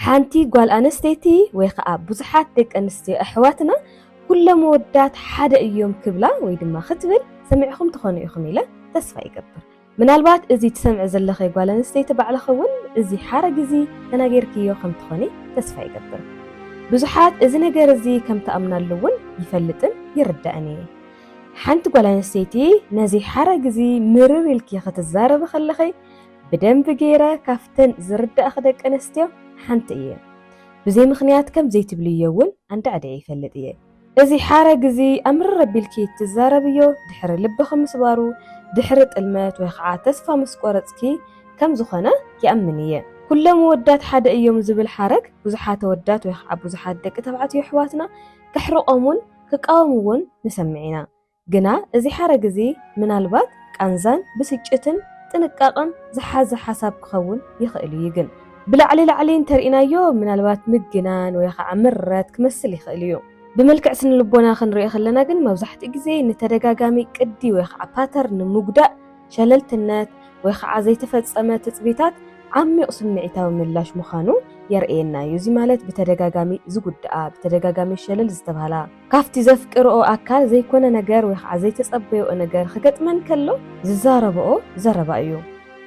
ሓንቲ ጓል ኣንስተይቲ ወይ ከዓ ብዙሓት ደቂ ኣንስትዮ ኣሕዋትና ኩሎም ወዳት ሓደ እዮም ክብላ ወይ ድማ ክትብል ሰሚዕኹም ትኾኑ ኢኹም ኢለ ተስፋ ይገብር። ምናልባት እዚ ትሰምዕ ዘለኸ ጓል ኣንስተይቲ ባዕልኻ እውን እዚ ሓረግ እዚ ተናገርክዮ ከም ትኾኒ ተስፋ ይገብር። ብዙሓት እዚ ነገር እዚ ከም ተኣምናሉ እውን ይፈልጥን ይርዳእን እየ። ሓንቲ ጓል ኣንስተይቲ ነዚ ሓረግ እዚ ምርር ኢልኪ ክትዛረብ ከለኸ ብደንብ ገይረ ካፍተን ዝርዳእኽ ደቂ ኣንስትዮ ሓንቲ እየ። ብዘይ ምክንያት ከም ዘይትብልዮ እውን ኣንዳዕደ ይፈልጥ እየ። እዚ ሓረግ እዚ ኣምርር ኣቢልኪ ትዛረብዮ ድሕሪ ልብኺ ምስባሩ ድሕሪ ጥልመት ወይ ከዓ ተስፋ ምስ ቆረፅኪ ከም ዝኾነ ይኣምን እየ። ኩሎም ወዳት ሓደ እዮም ዝብል ሓረግ ብዙሓት ወዳት ወይ ከዓ ብዙሓት ደቂ ተባዕትዮ ኣሕዋትና ክሕርቆሙን ክቃወምውን ንሰምዕ ኢና። ግና እዚ ሓረግ እዚ ምናልባት ቃንዛን ብስጭትን ጥንቃቐን ዝሓዘ ሓሳብ ክኸውን ይኽእል እዩ። ግን ብላዕሊ ላዕሊ እንተሪእናዮ ምናልባት ምግናን ወይ ከዓ ምረት ክመስል ይኽእል እዩ። ብመልክዕ ስነ ልቦና ክንሪኦ ከለና ግን መብዛሕትኡ ግዜ ንተደጋጋሚ ቅዲ ወይ ከዓ ፓተርን ንምጉዳእ ሸለልትነት ወይ ከዓ ዘይተፈፀመ ትፅቢታት ዓሚቕ ስምዒታዊ ምላሽ ምዃኑ የርእየና እዩ። እዚ ማለት ብተደጋጋሚ ዝጉዳኣ ብተደጋጋሚ ሸለል ዝተባሃላ ካፍቲ ዘፍቅርኦ ኣካል ዘይኮነ ነገር ወይ ከዓ ዘይተፀበዮ ነገር ክገጥመን ከሎ ዝዛረብኦ ዘረባ እዩ።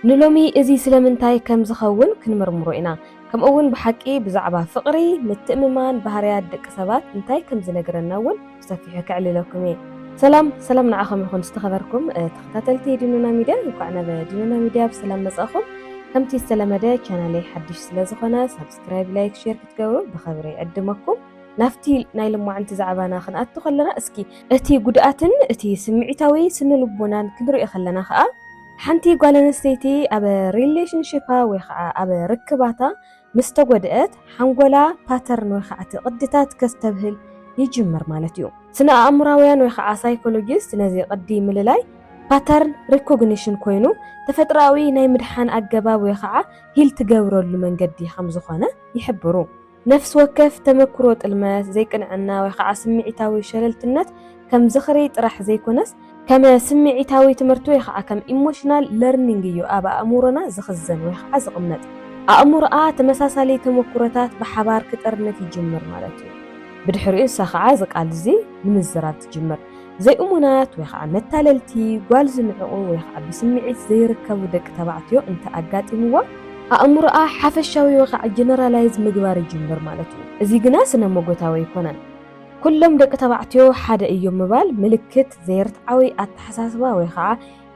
ንሎሚ እዚ ስለምንታይ ከም ዝኸውን ክንምርምሮ ኢና። ከምኡውን ብሓቂ ብዛዕባ ፍቕሪ ምትእምማን ባህርያት ደቂ ሰባት እንታይ ከም ዝነግረና እውን ብሰፊሑ ክዕልለኩም እየ። ሰላም ንዓኹም ይኹን ዝተኸበርኩም ተኸታተልቲ ዲኑና ሚድያ። እንኳዕ ናብ ዲኑና ሚድያ ብሰላም መጻእኹም። ከምቲ ዝተለመደ ቻናለይ ሓድሽ ስለዝኾነ ሰብስክራይብ፣ ላይክ፣ ሼር ክትገብሩ ብኸብሪ ይዕድመኩም። ናፍቲ ናይ ልሙዓንቲ ዛዕባና ክንኣቱ ከለና እስኪ እቲ ጉድኣትን እቲ ስምዒታዊ ስነ ልቦናን ክንሪኦ ከለና ከዓ ሓንቲ ጓል ኣንስተይቲ ኣብ ሪሌሽንሺፓ ወይ ከዓ ኣብ ርክባታ ምስ ተጎድአት ሓንጎላ ፓተርን ወይ ከዓ ቅድታት ከስተብህል ይጅምር ማለት እዩ። ስነ ኣእምራውያን ወይ ከዓ ሳይኮሎጂስት ነዚ ቅዲ ምልላይ ፓተርን ሪኮግኒሽን ኮይኑ ተፈጥራዊ ናይ ምድሓን ኣገባብ ወይ ከዓ ሂል ትገብረሉ መንገዲ ከም ዝኾነ ይሕብሩ። ነፍሲ ወከፍ ተመክሮ ጥልመት ዘይቅንዕና ወይ ከዓ ስምዒታዊ ሸለልትነት ከም ዝኽሪ ጥራሕ ዘይኮነስ ከም ስምዒታዊ ትምህርቲ ወይ ከዓ ከም ኢሞሽናል ለርኒንግ እዩ ኣብ ኣእምሮና ዝኽዘን ወይ ከዓ ዝቕመጥ። ኣእምሮኣ ተመሳሳሊ ተመክሮታት ብሓባር ክጠርነት ይጅምር ማለት እዩ። ብድሕሪኡ ንሳ ከዓ ዝቃል እዚ ንምዝራብ ትጅምር። ዘይእሙናት ወይ ከዓ መታለልቲ ጓል ዝንዕቑ ወይ ከዓ ብስምዒት ዘይርከቡ ደቂ ተባዕትዮ እንተ ኣጋጢምዋ ኣእምሮኣ ሓፈሻዊ ወይ ከዓ ጀነራላይዝ ምግባር ይጅምር ማለት እዩ። እዚ ግና ስነ መጎታዊ ይኮነን። ኩሎም ደቂ ተባዕትዮ ሓደ እዮም ምባል ምልክት ዘይርትዓዊ ኣተሓሳስባ ወይ ከዓ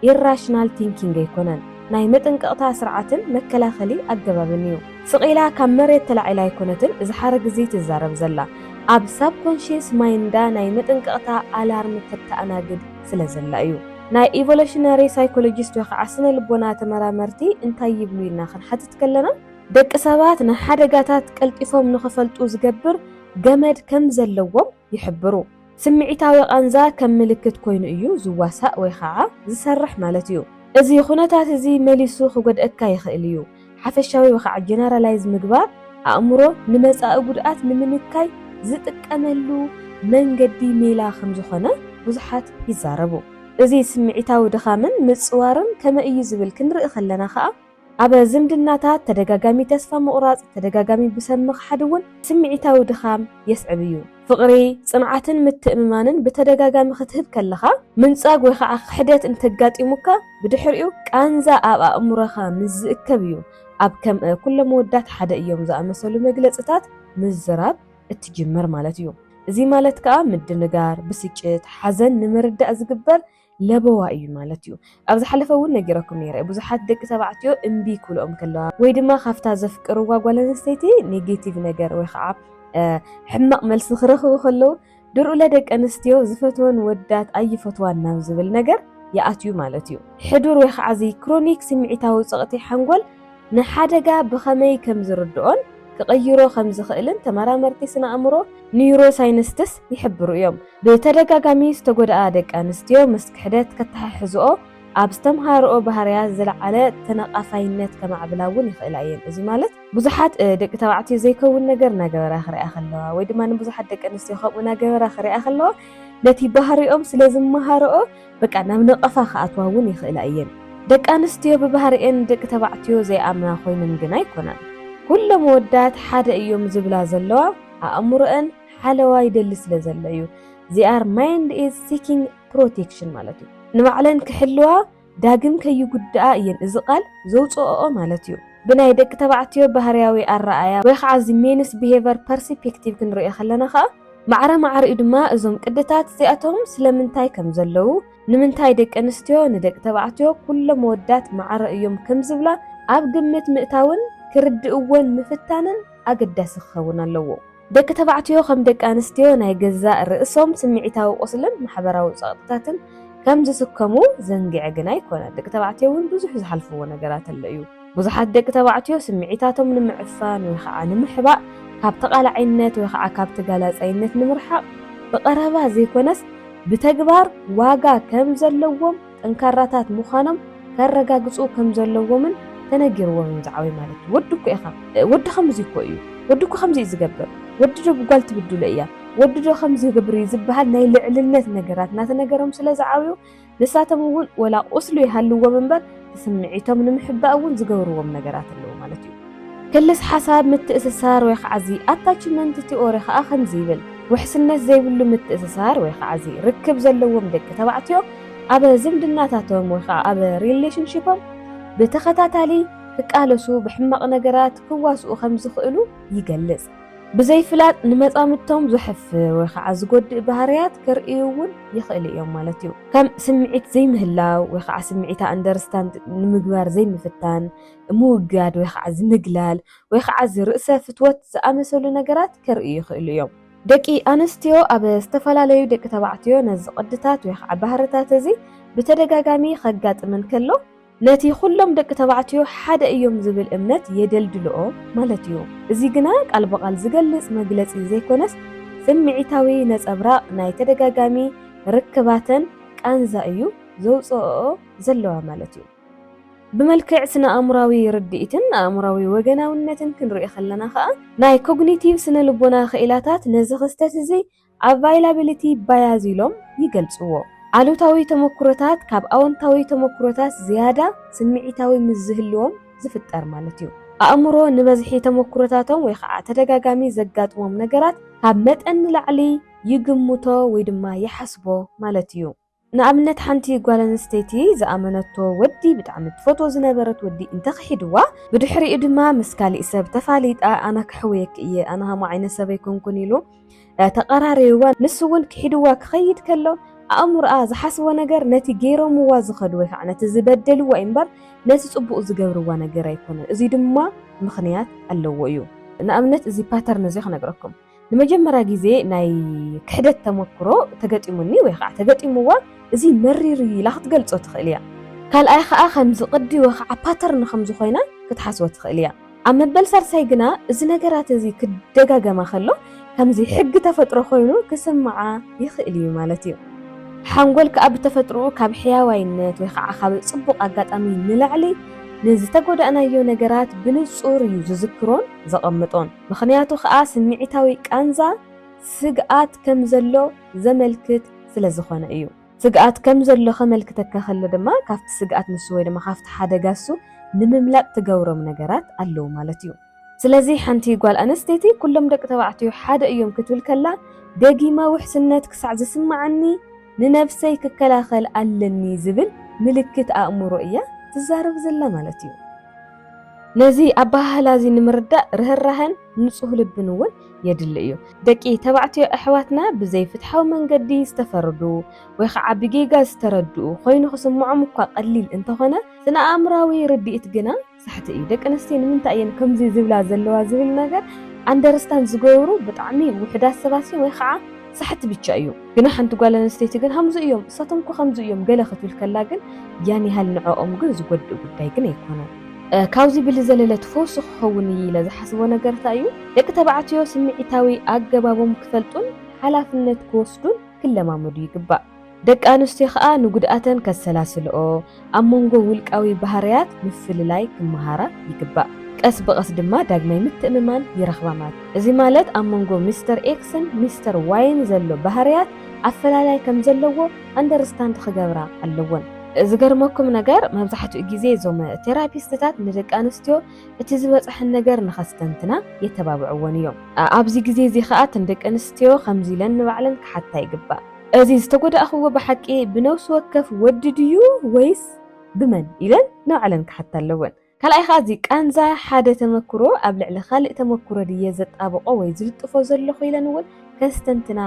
ኢራሽናል ቲንኪንግ ኣይኮነን። ናይ መጠንቀቕታ ስርዓትን መከላኸሊ ኣገባብን እዩ። ስቂላ ካብ መሬት ተላዒላ ኣይኮነትን እዚ ሓረግ እዚ ትዛረብ ዘላ ኣብ ሳብኮንሽስ ማይንዳ ናይ መጠንቀቕታ ኣላርም ተተኣናግድ ስለ ዘላ እዩ። ናይ ኢቮሉሽነሪ ሳይኮሎጂስት ወይ ከዓ ስነ ልቦና ተመራመርቲ እንታይ ይብሉ ኢና ክንሓትት ከለና ደቂ ሰባት ንሓደጋታት ቀልጢፎም ንኽፈልጡ ዝገብር ገመድ ከም ዘለዎም ይሕብሩ። ስምዒታዊ ቃንዛ ከም ምልክት ኮይኑ እዩ ዝዋሳእ ወይ ከዓ ዝሰርሕ ማለት እዩ። እዚ ኩነታት እዚ መሊሱ ክጎድአካ ይኽእል እዩ። ሓፈሻዊ ወይ ከዓ ጀነራላይዝ ምግባር ኣእምሮ ንመጻኢ ጉድኣት ንምንካይ ዝጥቀመሉ መንገዲ ሜላ ከም ዝኾነ ብዙሓት ይዛረቡ። እዚ ስምዒታዊ ድኻምን ምጽዋርን ከመይ እዩ ዝብል ክንርኢ ከለና ከዓ ኣብ ዝምድናታት ተደጋጋሚ ተስፋ ምቑራጽ ተደጋጋሚ ብሰምኽ ሓድውን ስምዒታዊ ድኻም የስዕብ እዩ። ፍቕሪ ጽንዓትን ምትእምማንን ብተደጋጋሚ ክትህብ ከለኻ ምንጻግ ወይ ከዓ ክሕደት እንተጋጢሙካ ብድሕሪኡ ቃንዛ ኣብ ኣእምሮኻ ምስ ዝእከብ እዩ ኣብ ከም ኩሎም ወዳት ሓደ እዮም ዝኣመሰሉ መግለጽታት ምዝራብ እትጅምር ማለት እዩ። እዚ ማለት ከዓ ምድንጋር፣ ብስጭት፣ ሓዘን ንምርዳእ ዝግበር ለበዋ እዩ ማለት እዩ። ኣብ ዝሓለፈ እውን ነጊረኩም ነይረ ብዙሓት ደቂ ተባዕትዮ እምቢ ክብልኦም ከለዋ ወይ ድማ ካፍታ ዘፍቅርዋ ጓል ኣንስተይቲ ኔጌቲቭ ነገር ወይ ከዓ ሕማቕ መልሲ ክረኽቡ ከለዉ ድርኡ ለደቂ ኣንስትዮ ዝፈትወን ወዳት ኣይፈትዋን ናብ ዝብል ነገር ይኣትዩ ማለት እዩ። ሕዱር ወይ ከዓ እዚ ክሮኒክ ስምዒታዊ ፀቕጢ ሓንጎል ንሓደጋ ብኸመይ ከም ዝርድኦን ክቐይሮ ከም ዝኽእልን ተመራመርቲ ስነ ኣእምሮ ኒውሮሳይንቲስት ይሕብሩ እዮም። ብተደጋጋሚ ዝተጎድኣ ደቂ ኣንስትዮ ምስ ክሕደት ከተሓሕዝኦ ኣብ ዝተምሃርኦ ባህርያት ዝለዓለ ተነቓፋይነት ከማዕብላ እውን ይኽእላ እየን። እዚ ማለት ብዙሓት ደቂ ተባዕትዮ ዘይከውን ነገር እናገበራ ክሪኣ ከለዋ ወይ ድማ ንብዙሓት ደቂ ኣንስትዮ ከምኡ እናገበራ ክሪኣ ከለዋ ነቲ ባህሪኦም ስለ ዝመሃርኦ በቃ ናብ ነቐፋ ክኣትዋ እውን ይኽእላ እየን። ደቂ ኣንስትዮ ብባህሪአን ደቂ ተባዕትዮ ዘይኣምና ኮይነን ግና ኣይኮናን። ኩሎም ወዳት ሓደ እዮም ዝብላ ዘለዋ ኣእምሮአን ሓለዋ ይደሊ ስለ ዘሎ እዩ their mind is seeking protection ማለት እዩ ንባዕለን ክሕልዋ ዳግም ከይጉድኣ እየን እዚ ቃል ዘውፅኦ ማለት እዩ ብናይ ደቂ ተባዕትዮ ባህርያዊ ኣረኣያ ወይ ከዓ እዚ ሜንስ ቢሄቨር ፐርስፔክቲቭ ክንሪኦ ከለና ከዓ ማዕረ ድማ እዞም ቅድታት እዚኣቶም ስለምንታይ ከም ዘለው ንምንታይ ደቂ ኣንስትዮ ንደቂ ተባዕትዮ ኩሎም ወዳት ማዕረ እዮም ከም ዝብላ ኣብ ግምት ምእታውን ክርድእዎን ምፍታንን ኣገዳሲ ክኸውን ኣለዎ ደቂ ተባዕትዮ ከም ደቂ ኣንስትዮ ናይ ገዛእ ርእሶም ስምዒታዊ ቁስልን ማሕበራዊ ፀቕጥታትን ከም ዝስከሙ ዘንጊዕ ግን ኣይኮነን ደቂ ተባዕትዮ እውን ብዙሕ ዝሓልፍዎ ነገራት ኣሎ እዩ ብዙሓት ደቂ ተባዕትዮ ስምዒታቶም ንምዕፋን ወይ ከዓ ንምሕባእ ካብ ተቃላዕነት ወይ ከዓ ካብ ተጋላጻይነት ንምርሓቅ ብቀረባ ዘይኮነስ ብተግባር ዋጋ ከም ዘለዎም ጠንካራታት ምዃኖም ከረጋግፁ ከም ዘለዎምን ተነጊርዎም ዝዓዊ ማለት እዩ ወድኩ ኢኻ ወዲ ከምዚ እኮ እዩ ወድኩ ከምዚ ዝገብር ወዲ ዶ ጓል ትብድሎ እያ ወዲ ዶ ከምዚ ይገብር ዝበሃል ናይ ልዕልነት ነገራት ናተነገሮም ስለ ዝዓብዩ ንሳቶም እውን ወላ ቁስሉ ይሃልዎም እምበር ስምዒቶም ንምሕባእ እውን ዝገብርዎም ነገራት ኣለዎ ማለት እዩ ክልስ ሓሳብ ምትእስሳር ወይ ከዓ እዚ ኣታችመንት ቲኦሪ ከዓ ከምዚ ይብል ውሕስነት ዘይብሉ ምትእስሳር ወይ ከዓ እዚ ርክብ ዘለዎም ደቂ ተባዕትዮ ኣብ ዝምድናታቶም ወይ ከዓ ኣብ ሪሌሽንሺፖም ብተኸታታሊ ክቃለሱ ብሕማቕ ነገራት ክዋስኡ ከም ዝኽእሉ ይገልጽ ብዘይፍላጥ ንመጻምቶም ዝሕፍ ወይ ከዓ ዝጎድእ ባህርያት ክርእዩ እውን ይኽእል እዮም ማለት እዩ ከም ስምዒት ዘይምህላው ወይ ከዓ ስምዒታ ኣንደርስታንድ ንምግባር ዘይምፍታን ምውጋድ ወይ ከዓ ዝምግላል ወይ ከዓ ዝርእሰ ፍትወት ዝኣመሰሉ ነገራት ክርእዩ ይኽእሉ እዮም ደቂ ኣንስትዮ ኣብ ዝተፈላለዩ ደቂ ተባዕትዮ ነዚ ቅድታት ወይ ከዓ ባህርታት እዚ ብተደጋጋሚ ከጋጥመን ከሎ ነቲ ኩሎም ደቂ ተባዕትዮ ሓደ እዮም ዝብል እምነት የደልድልኦ ማለት እዩ እዚ ግና ቃል በቃል ዝገልጽ መግለጺ ዘይኮነስ ስምዒታዊ ነጸብራቕ ናይ ተደጋጋሚ ርክባተን ቃንዛ እዩ ዘውፅኦ ዘለዋ ማለት እዩ ብመልክዕ ስነ ኣእምራዊ ርድኢትን ኣእምራዊ ወገናውነትን ክንሪኦ ከለና ከዓ ናይ ኮግኒቲቭ ስነ ልቦና ክኢላታት ነዚ ክስተት እዚ ኣቫይላቢሊቲ ባያዝ ኢሎም ይገልጽዎ አሉታዊ ተሞክሮታት ካብ ኣወንታዊ ተሞክሮታት ዝያዳ ስምዒታዊ ምዝህልዎም ዝፍጠር ማለት እዩ ኣእምሮ ንበዝሒ ተሞክሮታቶም ወይ ከዓ ተደጋጋሚ ዘጋጥሞም ነገራት ካብ መጠን ንላዕሊ ይግምቶ ወይ ድማ ይሓስቦ ማለት እዩ ንኣብነት ሓንቲ ጓል ኣንስተይቲ ዝኣመነቶ ወዲ ብጣዕሚ ትፈትዎ ዝነበረት ወዲ እንተኽሒድዋ ብድሕሪኡ ድማ ምስ ካሊእ ሰብ ተፋሊጣ ኣነ ክሕወየክ እየ ኣነ ሃማ ዓይነት ሰብ ኣይኮንኩን ኢሉ ተቀራሪብዋ ንሱ እውን ክሒድዋ ክኸይድ ከሎ ኣእምሮኣ ዝሓስቦ ነገር ነቲ ገይሮምዋ ዝኸዱ ወይ ከዓ ነቲ ዝበደልዋ እምበር ነቲ ጽቡቕ ዝገብርዋ ነገር ኣይኮነን እዚ ድማ ምኽንያት ኣለዎ እዩ ንኣብነት እዚ ፓተርን እዚ ክነግረኩም ንመጀመርያ ግዜ ናይ ክሕደት ተሞክሮ ተገጢሙኒ ወይ ከዓ ተገጢሙዋ እዚ መሪር ኢላ ክትገልጾ ትኽእል እያ ካልኣይ ከዓ ከምዚ ቅዲ ወይ ከዓ ፓተርን ከምዚ ኮይና ክትሓስቦ ትኽእል እያ ኣብ መበል ሳልሳይ ግና እዚ ነገራት እዚ ክደጋገማ ከሎ ከምዚ ሕጊ ተፈጥሮ ኮይኑ ክስምዓ ይኽእል እዩ ማለት እዩ ሓንጎል ከዓ ብተፈጥሮኡ ካብ ሕያዋይነት ወይ ከዓ ካብ ጽቡቕ ኣጋጣሚ ንላዕሊ ንዝተጎዳእናዮ ነገራት ብንጹር እዩ ዝዝክሮን ዘቐምጦን ምኽንያቱ ከዓ ስምዒታዊ ቃንዛ ስግኣት ከም ዘሎ ዘመልክት ስለ ዝኾነ እዩ ስግኣት ከም ዘሎ ከመልክተካ ከሎ ድማ ካብቲ ስግኣት ንሱ ወይ ድማ ካብቲ ሓደጋሱ ንምምላጥ ትገብሮም ነገራት ኣለዉ ማለት እዩ ስለዚ ሓንቲ ጓል ኣንስተይቲ ኩሎም ደቂ ተባዕትዮ ሓደ እዮም ክትብል ከላ ደጊማ ውሕስነት ክሳዕ ዝስማዓኒ ንነፍሰይ ክከላኸል ኣለኒ ዝብል ምልክት ኣእምሮ እያ ትዛረብ ዘላ ማለት እዩ ነዚ ኣባህላዚ ንምርዳእ ርህራህን ንጹህ ልብን እውን የድሊ እዩ ደቂ ተባዕትዮ ኣሕዋትና ብዘይፍትሓዊ መንገዲ ዝተፈረዱ ወይ ከዓ ብጌጋ ዝተረድኡ ኮይኑ ክስምዖም እኳ ቀሊል እንተኾነ ስነ ኣእምራዊ ርድኢት ግና ሳሕቲ እዩ ደቂ ኣንስትዮ ንምንታይ እየን ከምዚ ዝብላ ዘለዋ ዝብል ነገር ኣንደርስታንድ ዝገብሩ ብጣዕሚ ውሕዳት ሰባት ወይ ከዓ ሳሕቲ ብቻ እዩ ግና ሓንቲ ጓል ኣንስተይቲ ግን ከምዚ እዮም እሳቶም እኮ ከምዚ እዮም ገለ ክትብል ከላ ግን ያን ያህል ንዕኦም ግን ዝጎድእ ጉዳይ ግን ኣይኮነን ካብዚ ብዝዘለለ ትፈውሱ ክኸውን ኢለ ዝሓስቦ ነገር እንታይ እዩ ደቂ ተባዕትዮ ስምዒታዊ ኣገባቦም ክፈልጡን ሓላፍነት ክወስዱን ክለማመዱ ይግባእ ደቂ ኣንስትዮ ከዓ ንጉድኣተን ከሰላስልኦ ኣብ መንጎ ውልቃዊ ባህርያት ምፍልላይ ክመሃራ ይግባእ ቀስ በቀስ ድማ ዳግማይ ምትእምማን ይረኽባ ማለት እዚ ማለት ኣብ መንጎ ሚስተር ኤክስን ሚስተር ዋይን ዘሎ ባህርያት ኣፈላላይ ከም ዘለዎ ኣንደርስታንድ ክገብራ ኣለወን ዝገርመኩም ነገር መብዛሕትኡ ግዜ እዞም ቴራፒስትታት ንደቂ ኣንስትዮ እቲ ዝበፅሐን ነገር ንኸስተንትና የተባብዕዎን እዮም። ኣብዚ ግዜ እዚ ከዓ እተን ደቂ ኣንስትዮ ከምዚ ኢለን ንባዕለን ክሓታ ይግባእ። እዚ ዝተጎዳእኽዎ ብሓቂ ብነፍሲ ወከፍ ወዲ ድዩ ወይስ ብመን ኢለን ንባዕለን ክሓታ ኣለወን። ካልኣይ ከዓ እዚ ቃንዛ ሓደ ተመክሮ ኣብ ልዕሊ ካልእ ተመክሮ ድየ ዘጣብቆ ወይ ዝልጥፎ ዘለኹ ኢለን እውን ከስተንትና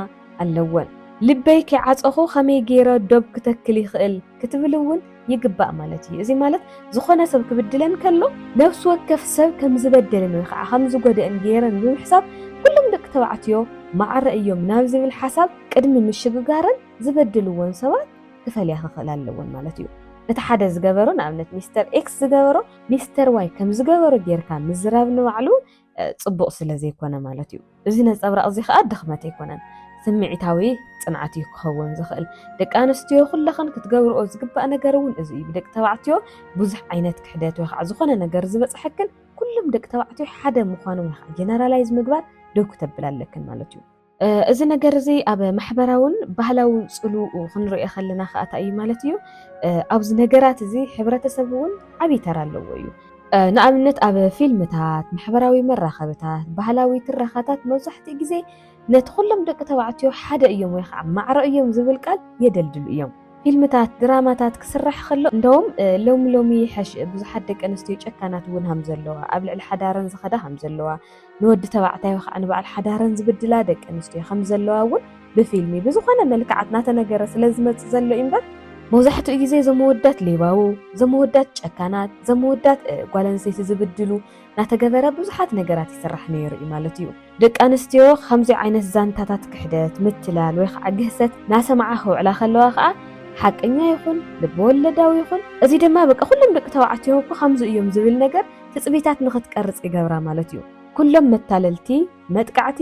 ኣለወን። ልበይ ከዓፀኹ ከመይ ገይረ ዶብ ክተክል ይኽእል ክትብል እውን ይግባእ ማለት እዩ። እዚ ማለት ዝኾነ ሰብ ክብድለን ከሎ ነፍሲ ወከፍ ሰብ ከም ዝበደለን ወይ ከዓ ከም ዝጎደአን ገይረን ብምሕሳብ ኩሎም ደቂ ተባዕትዮ ማዕረ እዮም ናብ ዝብል ሓሳብ ቅድሚ ምሽግጋረን ዝበድልዎን ሰባት ክፈልያ ክኽእል ኣለወን ማለት እዩ። እቲ ሓደ ዝገበሮ ንኣብነት ሚስተር ኤክስ ዝገበሮ ሚስተር ዋይ ከም ዝገበሮ ጌርካ ምዝራብ ንባዕሉ ፅቡቕ ስለ ዘይኮነ ማለት እዩ። እዚ ነፀብራቕ እዚ ከዓ ድኽመት ኣይኮነን ስምዒታዊ ፅንዓት እዩ ክኸውን ዝኽእል። ደቂ ኣንስትዮ ኩለኸን ክትገብርኦ ዝግባእ ነገር እውን እዚ እዩ። ደቂ ተባዕትዮ ብዙሕ ዓይነት ክሕደት ወይ ከዓ ዝኾነ ነገር ዝበፅሐክን ኩሎም ደቂ ተባዕትዮ ሓደ ምዃኖም ወይ ከዓ ጀነራላይዝ ምግባር ደው ክተብል ኣለክን ማለት እዩ። እዚ ነገር እዚ ኣብ ማሕበራውን ባህላውን ፅሉኡ ክንሪኦ ከለና ከዓ እንታይ እዩ ማለት እዩ። ኣብዚ ነገራት እዚ ሕብረተሰብ እውን ዓብይ ተራ ኣለዎ እዩ። ንኣብነት ኣብ ፊልምታት፣ ማሕበራዊ መራኸብታት፣ ባህላዊ ትረኻታት መብዛሕትኡ ግዜ ነቲ ኩሎም ደቂ ተባዕትዮ ሓደ እዮም ወይ ከዓ ማዕረ እዮም ዝብል ቃል የደልድሉ እዮም። ፊልምታት ድራማታት ክስራሕ ከሎ እንደውም ሎሚ ይሐሽ ብዙሓት ደቂ ኣንስትዮ ጨካናት እውን ከም ዘለዋ ኣብ ልዕሊ ሓዳረን ዝኸዳ ከም ዘለዋ ንወዲ ተባዕታይ ወይ ከዓ ንበዓል ሓዳረን ዝብድላ ደቂ ኣንስትዮ ከም ዘለዋ እውን ብፊልሚ ብዝኾነ መልክዓት ናተነገረ ስለዝመፅእ ዘሎ እዩ እምበር መብዛሕትኡ ግዜ ዘመወዳት ሌባው ዘመወዳት ጨካናት ዘመወዳት ጓል ኣንስተይቲ ዝብድሉ ናተገበረ ብዙሓት ነገራት ይስራሕ ነይሩ እዩ ማለት እዩ። ደቂ ኣንስትዮ ከምዚ ዓይነት ዛንታታት ክሕደት ምትላል ወይ ከዓ ግህሰት ናሰማዓ ክውዕላ ከለዋ ከዓ ሓቀኛ ይኹን ልበወለዳዊ ይኹን እዚ ድማ በቃ ኩሎም ደቂ ተባዕትዮ እኮ ከምዚ እዮም ዝብል ነገር ትፅቢታት ንኽትቀርፅ ይገብራ ማለት እዩ። ኩሎም መታለልቲ መጥቃዕቲ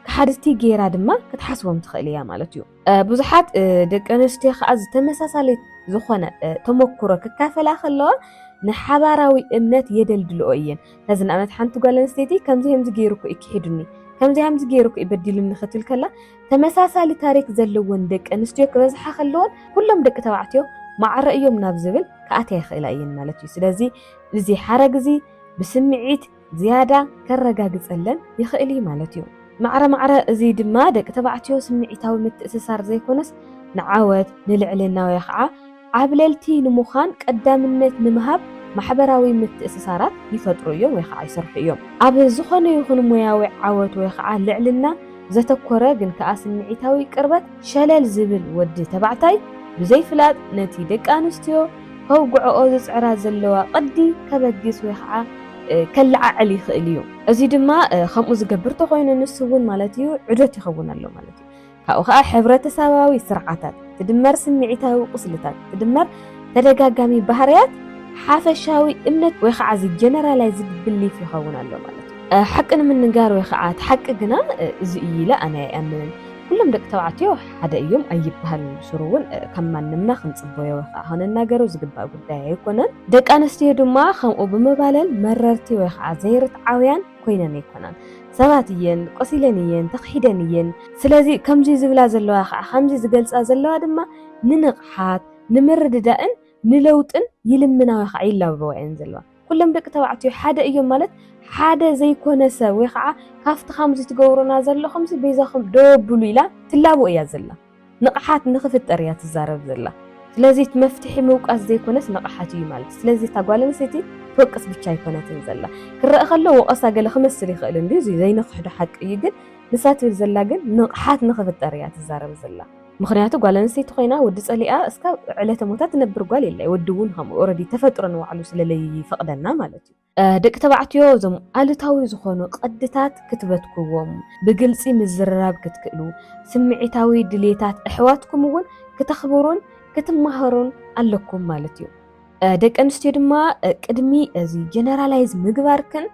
ክሓድቲ ጌራ ድማ ክትሓስቦም ትኽእል እያ ማለት እዩ። ብዙሓት ደቂ ኣንስትዮ ከዓ ዝተመሳሳለ ዝኾነ ተመክሮ ክካፈላ ከለዋ ንሓባራዊ እምነት የደልድልኦ እየን። እዚ ንኣብነት ሓንቲ ጓል ኣንስተይቲ ከምዚ ገይሩኩ ይክሒዱኒ ከምዚ ገይሩኩ ይበድሉኒ ክትብል ከላ ተመሳሳሊ ታሪክ ዘለዎን ደቂ ኣንስትዮ ክበዝሓ ከለዎን ኩሎም ደቂ ተባዕትዮ ማዕረ እዮም ናብ ዝብል ከኣትያ ይኽእላ እየን ማለት እዩ። ስለዚ እዚ ሓረግ እዚ ብስምዒት ዝያዳ ከረጋግፀለን ይኽእል እዩ ማለት እዩ። ማዕረ እዚ ድማ ደቂ ተባዕትዮ ስምዒታዊ ምትእስሳር ዘይኮነስ ንዓወት ንልዕልና ወይ ከዓ ዓብለልቲ ንምዃን ቀዳምነት ንምሃብ ማሕበራዊ ምትእስሳራት ይፈጥሩ እዮም ወይ ከዓ ይሰርሑ እዮም። ኣብ ዝኾነ ይኹን ሙያዊ ዓወት ወይ ከዓ ልዕልና ዘተኮረ ግን ከዓ ስምዒታዊ ቅርበት ሸለል ዝብል ወዲ ተባዕታይ ብዘይፍላጥ ነቲ ደቂ ኣንስትዮ ከውግዕኦ ዝፅዕራ ዘለዋ ቅዲ ከበግስ ወይ ከዓ ከለዓዕል ይኽእል እዩ። እዚ ድማ ከምኡ ዝገብር ተኮይኑ ንሱ እውን ማለት እዩ ዑደት ይኸውን ኣሎ ማለት እዩ። ካብኡ ከዓ ሕብረተሰባዊ ስርዓታት ትድመር ስምዒታዊ ቁስልታት ትድመር ተደጋጋሚ ባህርያት ሓፈሻዊ እምነት ወይ ከዓ እዚ ጀነራላይዝድ ብሊፍ ይኸውን ኣሎ ማለት እዩ። ሓቂ ንምንጋር ወይ ከዓ ሓቂ ግና እዚ እዩ ኢለ ኣነ ይኣምን። ኩሎም ደቂ ተባዕትዮ ሓደ እዮም ኣይበሃል ስሩ እውን ከም ማንምና ክንፅበዮ ወይ ከዓ ክንናገሮ ዝግባእ ጉዳይ ኣይኮነን። ደቂ ኣንስትዮ ድማ ከምኡ ብምባለን መረርቲ ወይ ከዓ ዘይርትዓውያን ኮይነን ኣይኮናን። ሰባት እየን ቆሲለን እየን ተኽሒደን እየን። ስለዚ ከምዚ ዝብላ ዘለዋ ከዓ ከምዚ ዝገልፃ ዘለዋ ድማ ንንቕሓት ንምርድዳእን ንለውጥን ይልምና ወይ ከዓ ይላበዋ እየን ዘለዋ። ኩሎም ደቂ ተባዕትዮ ሓደ እዮም ማለት ሓደ ዘይኮነ ሰብ ወይ ከዓ ካፍቲ ከምዚ ትገብሩና ዘለኹምሲ ቤዛኹም ደብሉ ኢላ ትላብኦ እያ ዘላ። ንቕሓት ንኽፍጠር እያ ትዛረብ ዘላ። ስለዚ መፍትሒ ምውቃስ ዘይኮነስ ንቕሓት እዩ ማለት። ስለዚ እታ ጓል ኣንስተይቲ ትወቅስ ብቻ ኣይኮነትን ዘላ። ክረአ ከሎ ወቀሳ ገለ ክመስል ይኽእል እንዲ እዚ ዘይንኽሕዶ ሓቂ እዩ። ግን ንሳ ትብል ዘላ ግን ንቕሓት ንኽፍጠር እያ ትዛረብ ዘላ። ምክንያቱ ጓል ኣንስተይቲ ኮይና ወዲ ፀሊኣ እስካብ ዕለተ ሞታ ትነብር ጓል የላ። ወዲ እውን ከምኡ ኦልሬዲ ተፈጥሮ ንባዕሉ ስለለይፈቅደና ማለት እዩ። ደቂ ተባዕትዮ እዞም ኣሉታዊ ዝኾኑ ቅድታት ክትበትክዎም ብግልፂ ምዝርራብ ክትክእሉ ስምዒታዊ ድሌታት ኣሕዋትኩም እውን ክተኽብሩን ክትመሃሩን ኣለኩም ማለት እዩ። ደቂ ኣንስትዮ ድማ ቅድሚ እዚ ጀነራላይዝ ምግባርክን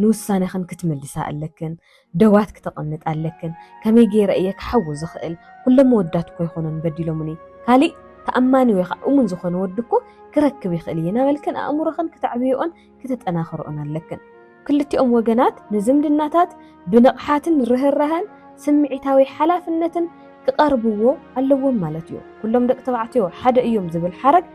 ንውሳነኽን ክትመልሳ ኣለክን ደዋት ክተቐምጥ ኣለክን ከመይ ገይረ እየ ክሓውዝ ዝኽእል ኩሎም መወዳት እኮ ይኾኑን በዲሎምኒ ካሊእ ተኣማኒ ወይ ከዓ እሙን ዝኾነ ወዲ እኮ ክረክብ ይኽእል እየ ናበልክን ኣእምሮኽን ክትዕብዮን ክትጠናኽርኦን ኣለክን። ክልቲኦም ወገናት ንዝምድናታት ብንቕሓትን ርህራህን ስምዒታዊ ሓላፍነትን ክቐርብዎ ኣለዎም ማለት እዩ ኩሎም ደቂ ተባዕትዮ ሓደ እዮም ዝብል ሓረግ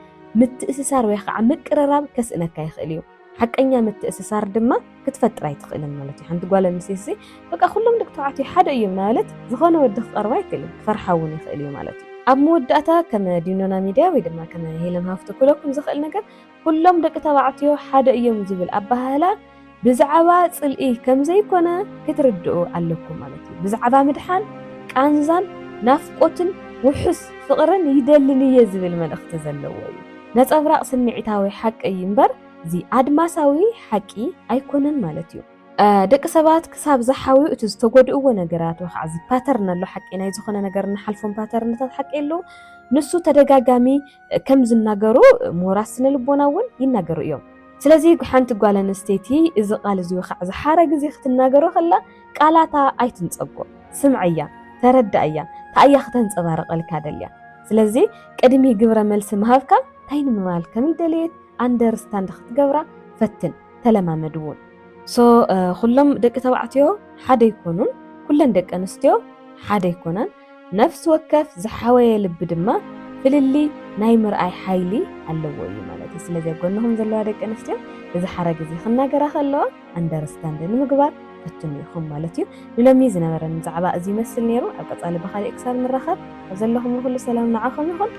ምትእስሳር ወይ ከዓ ምቅርራብ ከስእነካ ይኽእል እዩ ሓቀኛ ምትእስሳር ድማ ክትፈጥር ኣይትኽእልን ማለት እዩ ሓንቲ ጓል ኣንስተይቲ በቃ ኩሎም ደቂ ተባዕትዮ ሓደ እዮም ማለት ዝኾነ ወዲ ክቐርባ ኣይክእልን ክፈርሓ እውን ይኽእል እዩ ማለት እዩ ኣብ መወዳእታ ከም ዲኖና ሚድያ ወይ ድማ ከም ሄለን ሃፍቱ ኩለኩም ዝኽእል ነገር ኩሎም ደቂ ተባዕትዮ ሓደ እዮም ዝብል ኣባህላ ብዛዕባ ጽልኢ ከም ዘይኮነ ክትርድኡ ኣለኩም ማለት እዩ ብዛዕባ ምድሓን ቃንዛን ናፍቆትን ውሑስ ፍቕርን ይደልን እየ ዝብል መልእኽቲ ዘለዎ እዩ ነጸብራቕ ስምዒታዊ ሓቂ እምበር እዚ ኣድማሳዊ ሓቂ ኣይኮነን ማለት እዩ ደቂ ሰባት ክሳብ ዝሓዊኡ እቲ ዝተጎድእዎ ነገራት ወይ ከዓ ፓተርን ኣሎ ሓቂ ናይ ዝኾነ ነገር ንሓልፎም ፓተርንታት ሓቂ ኣለዉ ንሱ ተደጋጋሚ ከም ዝናገሩ ምሁራት ስነ ልቦና እውን ይናገሩ እዮም ስለዚ ሓንቲ ጓል ኣንስተይቲ እዚ ቃል እዚ ወይ ከዓ ዝሓረግ እዚ ክትናገሮ ከላ ቃላታ ኣይትንፀጎ ስምዕያ ተረዳእያ ታእያ ክተንፀባርቐልካ ደልያ ስለዚ ቅድሚ ግብረ መልሲ ምሃብካ እንታይ ንምባል ከመይ ደልየት ኣንደርስታንድ ክትገብራ ፈትን ተለማመድ እውን ኩሎም ደቂ ተባዕትዮ ሓደ ይኮኑን ኩለን ደቂ ኣንስትዮ ሓደ ይኮናን ነፍሲ ወከፍ ዝሓወየ ልቢ ድማ ፍልሊ ናይ ምርኣይ ሓይሊ ኣለዎ እዩ ማለት እዩ ስለዚ ጎንኩም ዘለዋ ደቂ ኣንስትዮ እዚ ሓረግ እዚ ክናገራ ከለዋ ኣንደርስታንድ ንምግባር ፈትን ኢኹም ማለት እዩ ንሎሚ ዝነበረን ብዛዕባ እዚ ይመስል ነይሩ ኣብ ቀጻሊ ብኻሊእ ክሳብ ንራኸብ ኣብ ዘለኹም ኩሉ ሰላም ንዓኹም ይኹን